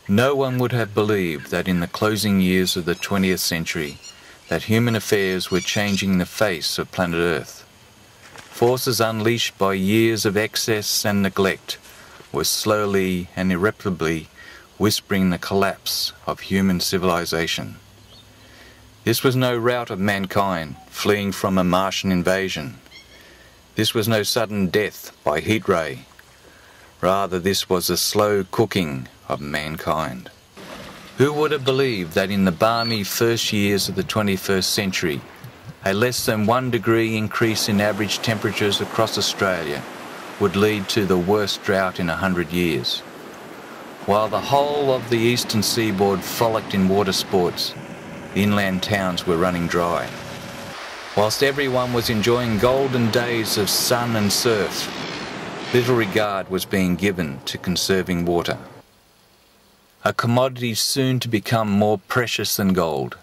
No one would have believed that in the closing years of the 20th century that human affairs were changing the face of planet Earth. Forces unleashed by years of excess and neglect were slowly and irreparably whispering the collapse of human civilization. This was no rout of mankind fleeing from a Martian invasion. This was no sudden death by heat ray. Rather, this was a slow cooking of mankind. Who would have believed that in the balmy first years of the 21st century, a less than 1 degree increase in average temperatures across Australia would lead to the worst drought in 100 years? While the whole of the eastern seaboard frolicked in water sports, the inland towns were running dry. Whilst everyone was enjoying golden days of sun and surf, little regard was being given to conserving water. A commodity soon to become more precious than gold.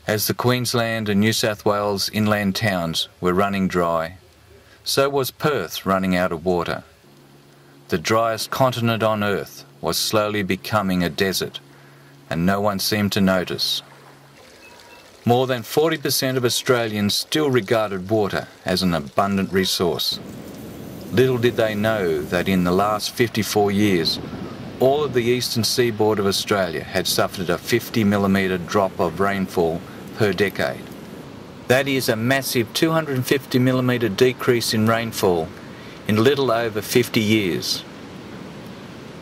As the Queensland and New South Wales inland towns were running dry, so was Perth running out of water. The driest continent on Earth was slowly becoming a desert, and no one seemed to notice. More than 40% of Australians still regarded water as an abundant resource. Little did they know that in the last 54 years, all of the eastern seaboard of Australia had suffered a 50mm drop of rainfall per decade. That is a massive 250mm decrease in rainfall in little over 50 years.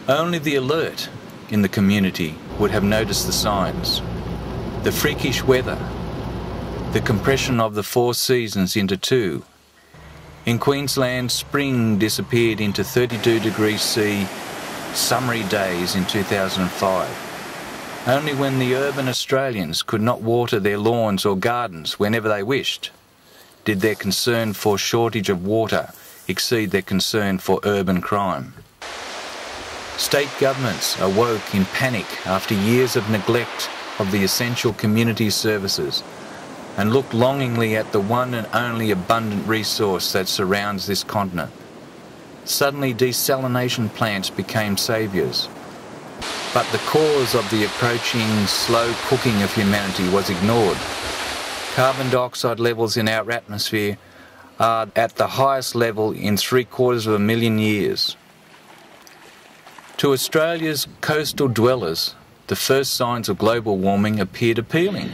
Only the alert in the community would have noticed the signs. The freakish weather, the compression of the 4 seasons into 2. In Queensland, spring disappeared into 32 degrees C summery days in 2005. Only when the urban Australians could not water their lawns or gardens whenever they wished did their concern for shortage of water exceed their concern for urban crime. State governments awoke in panic after years of neglect of the essential community services and looked longingly at the one and only abundant resource that surrounds this continent. Suddenly desalination plants became saviours. But the cause of the approaching slow cooking of humanity was ignored. Carbon dioxide levels in our atmosphere are at the highest level in 750,000 years. To Australia's coastal dwellers, the first signs of global warming appeared appealing.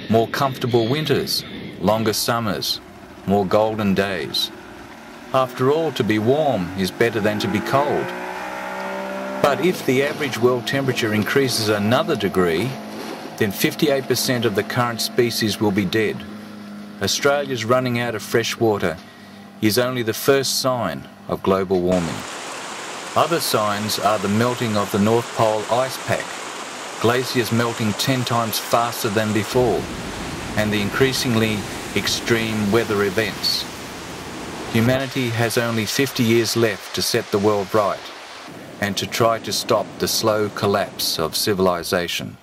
More comfortable winters, longer summers, more golden days. After all, to be warm is better than to be cold. But if the average world temperature increases another degree, then 58% of the current species will be dead. Australia's running out of fresh water is only the first sign of global warming. Other signs are the melting of the North Pole ice pack, glaciers melting 10 times faster than before, and the increasingly extreme weather events. Humanity has only 50 years left to set the world right and to try to stop the slow collapse of civilization.